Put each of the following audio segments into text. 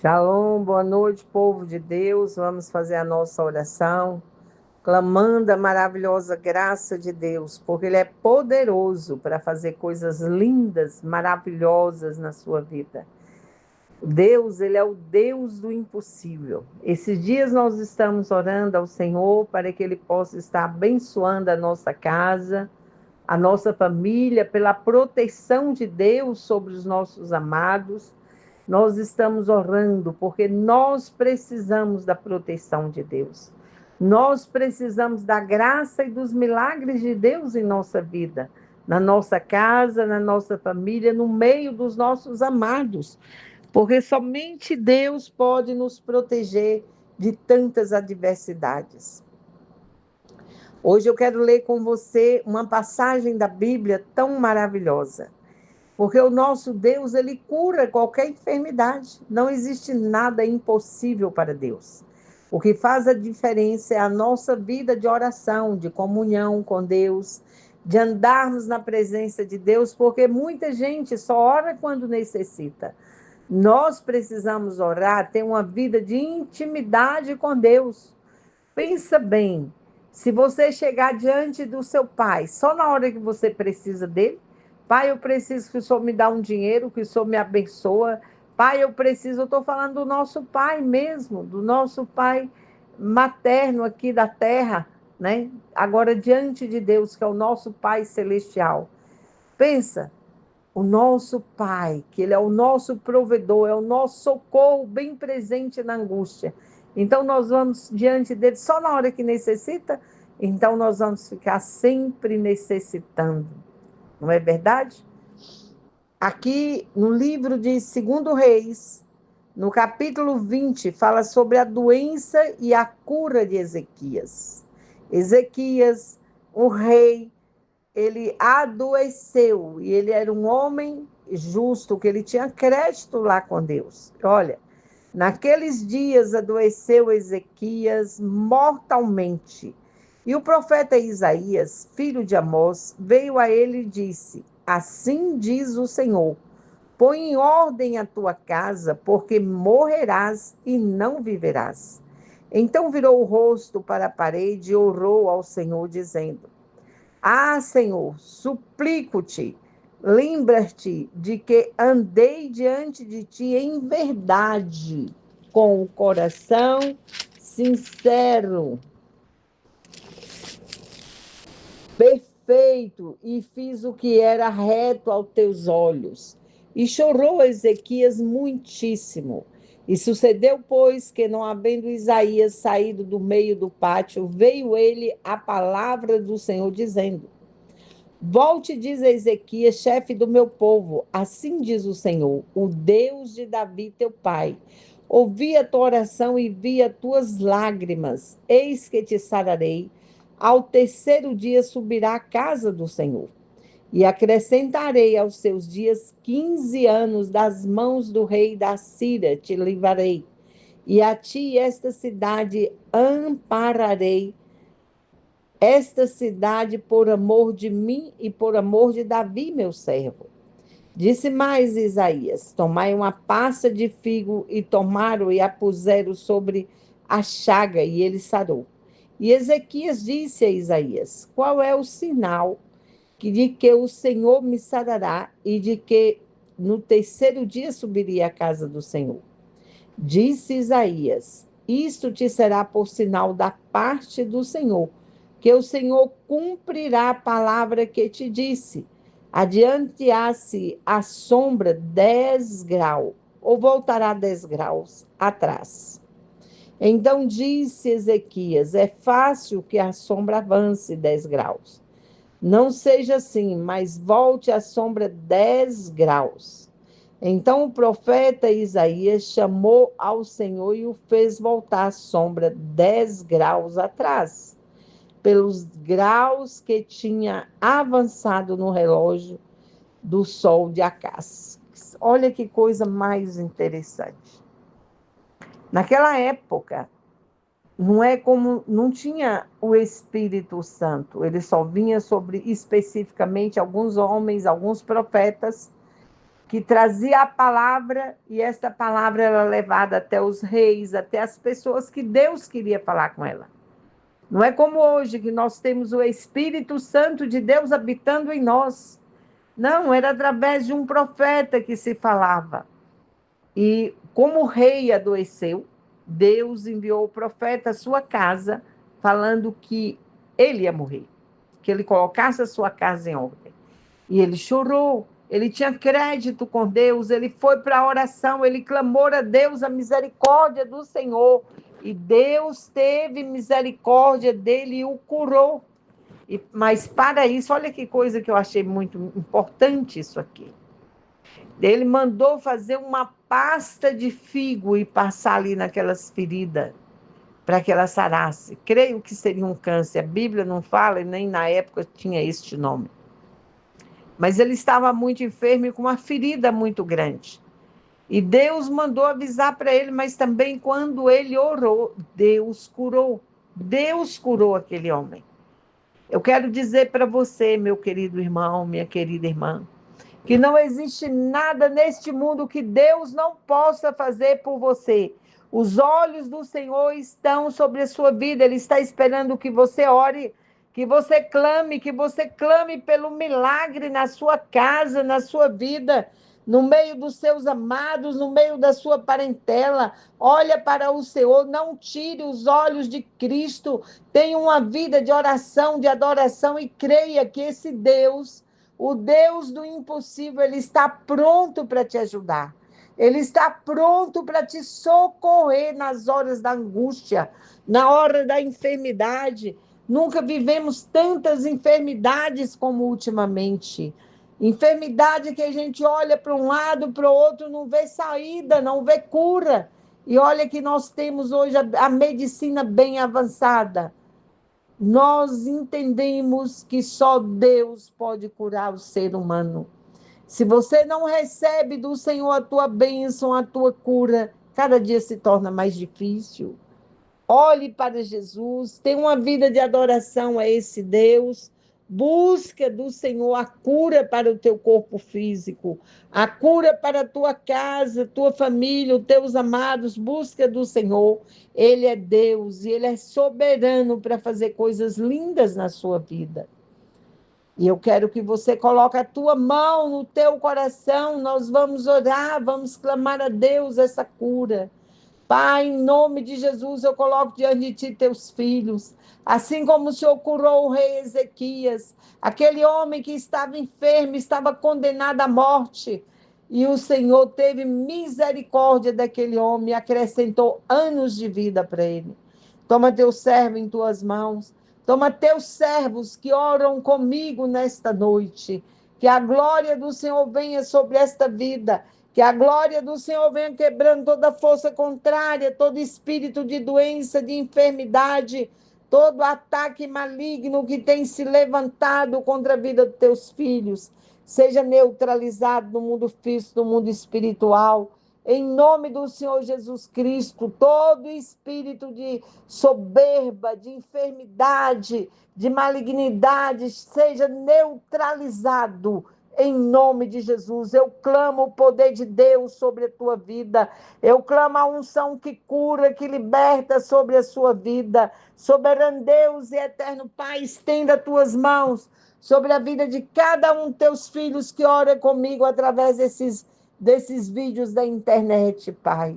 Shalom, boa noite, povo de Deus. Vamos fazer a nossa oração, clamando a maravilhosa graça de Deus, porque Ele é poderoso para fazer coisas lindas, maravilhosas na sua vida. Deus, Ele é o Deus do impossível. Esses dias nós estamos orando ao Senhor para que Ele possa estar abençoando a nossa casa, a nossa família, pela proteção de Deus sobre os nossos amados. Nós estamos orando porque nós precisamos da proteção de Deus. Nós precisamos da graça e dos milagres de Deus em nossa vida, na nossa casa, na nossa família, no meio dos nossos amados, porque somente Deus pode nos proteger de tantas adversidades. Hoje eu quero ler com você uma passagem da Bíblia tão maravilhosa. Porque o nosso Deus, ele cura qualquer enfermidade. Não existe nada impossível para Deus. O que faz a diferença é a nossa vida de oração, de comunhão com Deus, de andarmos na presença de Deus, porque muita gente só ora quando necessita. Nós precisamos orar, ter uma vida de intimidade com Deus. Pensa bem, se você chegar diante do seu pai só na hora que você precisa dele, pai, eu preciso que o senhor me dá um dinheiro, que o senhor me abençoa, pai, eu preciso, eu estou falando do nosso pai mesmo, do nosso pai materno aqui da terra, né? Agora diante de Deus, que é o nosso pai celestial. Pensa, o nosso pai, que ele é o nosso provedor, é o nosso socorro bem presente na angústia. Então nós vamos diante dele só na hora que necessita, então nós vamos ficar sempre necessitando. Não é verdade? Aqui no livro de 2 Reis, no capítulo 20, fala sobre a doença e a cura de Ezequias. Ezequias, o rei, ele adoeceu e ele era um homem justo, que ele tinha crédito lá com Deus. Olha, naqueles dias adoeceu Ezequias mortalmente. E o profeta Isaías, filho de Amós, veio a ele e disse: Assim diz o Senhor: Põe em ordem a tua casa, porque morrerás e não viverás. Então virou o rosto para a parede e orou ao Senhor, dizendo: Ah, Senhor, suplico-te, lembra-te de que andei diante de ti em verdade, com o coração sincero, perfeito, e fiz o que era reto aos teus olhos. E chorou Ezequias muitíssimo. E sucedeu, pois, que não havendo Isaías saído do meio do pátio, veio ele a palavra do Senhor, dizendo: Volte, diz a Ezequias, chefe do meu povo, assim diz o Senhor, o Deus de Davi, teu pai. Ouvi a tua oração e vi as tuas lágrimas, eis que te sararei. Ao terceiro dia subirá à casa do Senhor. E acrescentarei aos seus dias 15 anos das mãos do rei da Síria, te livrarei. E a ti esta cidade ampararei, esta cidade por amor de mim e por amor de Davi, meu servo. Disse mais Isaías: Tomai uma pasta de figo e tomaram e a puseram sobre a chaga, e ele sarou. E Ezequias disse a Isaías: Qual é o sinal de que o Senhor me sarará e de que no terceiro dia subiria à casa do Senhor? Disse Isaías: Isto te será por sinal da parte do Senhor, que o Senhor cumprirá a palavra que te disse. Adiantar-se a sombra 10 graus, ou voltará 10 graus atrás. Então disse Ezequias: É fácil que a sombra avance 10 graus. Não seja assim, mas volte a sombra 10 graus. Então o profeta Isaías chamou ao Senhor e o fez voltar a sombra 10 graus atrás, pelos graus que tinha avançado no relógio do sol de Acás. Olha que coisa mais interessante. Naquela época, não tinha o Espírito Santo, ele só vinha sobre especificamente alguns homens, alguns profetas, que trazia a palavra, e essa palavra era levada até os reis, até as pessoas que Deus queria falar com ela. Não é como hoje, que nós temos o Espírito Santo de Deus habitando em nós. Não, era através de um profeta que se falava. E como o rei adoeceu, Deus enviou o profeta à sua casa, falando que ele ia morrer, que ele colocasse a sua casa em ordem. E ele chorou, ele tinha crédito com Deus, ele foi para a oração, ele clamou a Deus a misericórdia do Senhor. E Deus teve misericórdia dele e o curou. Mas para isso, olha que coisa que eu achei muito importante isso aqui. Ele mandou fazer uma pasta de figo e passar ali naquelas feridas, para que ela sarasse. Creio que seria um câncer. A Bíblia não fala, e nem na época tinha este nome. Mas ele estava muito enfermo e com uma ferida muito grande. E Deus mandou avisar para ele, mas também quando ele orou, Deus curou. Deus curou aquele homem. Eu quero dizer para você, meu querido irmão, minha querida irmã, que não existe nada neste mundo que Deus não possa fazer por você. Os olhos do Senhor estão sobre a sua vida, Ele está esperando que você ore, que você clame pelo milagre na sua casa, na sua vida, no meio dos seus amados, no meio da sua parentela. Olha para o Senhor, não tire os olhos de Cristo, tenha uma vida de oração, de adoração e creia que esse Deus, o Deus do impossível, Ele está pronto para te ajudar. Ele está pronto para te socorrer nas horas da angústia, na hora da enfermidade. Nunca vivemos tantas enfermidades como ultimamente. Enfermidade que a gente olha para um lado, para o outro, não vê saída, não vê cura. E olha que nós temos hoje a medicina bem avançada. Nós entendemos que só Deus pode curar o ser humano. Se você não recebe do Senhor a tua bênção, a tua cura, cada dia se torna mais difícil. Olhe para Jesus, tenha uma vida de adoração a esse Deus. Busca do Senhor a cura para o teu corpo físico, a cura para a tua casa, tua família, os teus amados. Busca do Senhor. Ele é Deus e Ele é soberano para fazer coisas lindas na sua vida. E eu quero que você coloque a tua mão no teu coração. Nós vamos orar, vamos clamar a Deus essa cura. Pai, em nome de Jesus, eu coloco diante de ti teus filhos. Assim como o Senhor curou o rei Ezequias, aquele homem que estava enfermo, estava condenado à morte. E o Senhor teve misericórdia daquele homem e acrescentou anos de vida para ele. Toma teu servo em tuas mãos. Toma teus servos que oram comigo nesta noite. Que a glória do Senhor venha sobre esta vida. Que a glória do Senhor venha quebrando toda força contrária, todo espírito de doença, de enfermidade, todo ataque maligno que tem se levantado contra a vida dos teus filhos, seja neutralizado no mundo físico, no mundo espiritual. Em nome do Senhor Jesus Cristo, todo espírito de soberba, de enfermidade, de malignidade, seja neutralizado. Em nome de Jesus, eu clamo o poder de Deus sobre a tua vida. Eu clamo a unção que cura, que liberta sobre a sua vida. Soberano Deus e eterno Pai, estenda as tuas mãos sobre a vida de cada um dos teus filhos que ora comigo através desses vídeos da internet, Pai.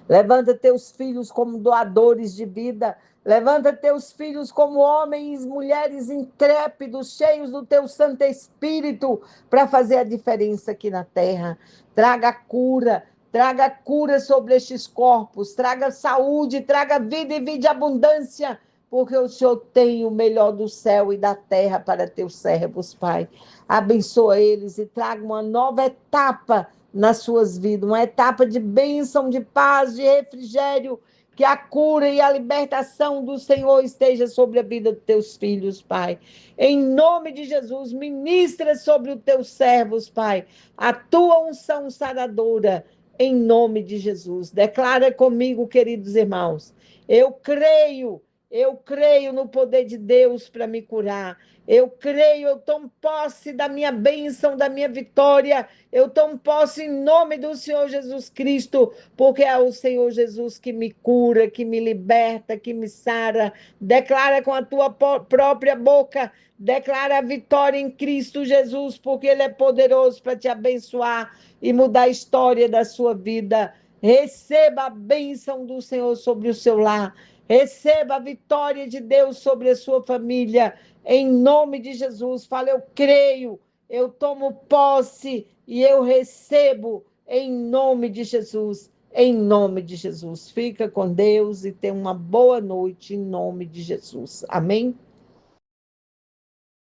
Levanta teus filhos como doadores de vida. Levanta teus filhos como homens e mulheres intrépidos, cheios do teu Santo Espírito, para fazer a diferença aqui na terra. Traga cura sobre estes corpos, traga saúde, traga vida e vida de abundância, porque o Senhor tem o melhor do céu e da terra para teus servos, Pai. Abençoa eles e traga uma nova etapa nas suas vidas, uma etapa de bênção, de paz, de refrigério, que a cura e a libertação do Senhor esteja sobre a vida dos teus filhos, Pai. Em nome de Jesus, ministra sobre os teus servos, Pai, a tua unção saradora, em nome de Jesus. Declara comigo, queridos irmãos, eu creio Eu creio no poder de Deus para me curar. Eu creio, eu tomo posse da minha bênção, da minha vitória. Eu tomo posse em nome do Senhor Jesus Cristo, porque é o Senhor Jesus que me cura, que me liberta, que me sara. Declara com a tua própria boca, declara a vitória em Cristo Jesus, porque Ele é poderoso para te abençoar e mudar a história da sua vida. Receba a bênção do Senhor sobre o seu lar. Receba a vitória de Deus sobre a sua família, em nome de Jesus. Fala, eu creio, eu tomo posse e eu recebo, em nome de Jesus. Em nome de Jesus. Fica com Deus e tenha uma boa noite, em nome de Jesus. Amém?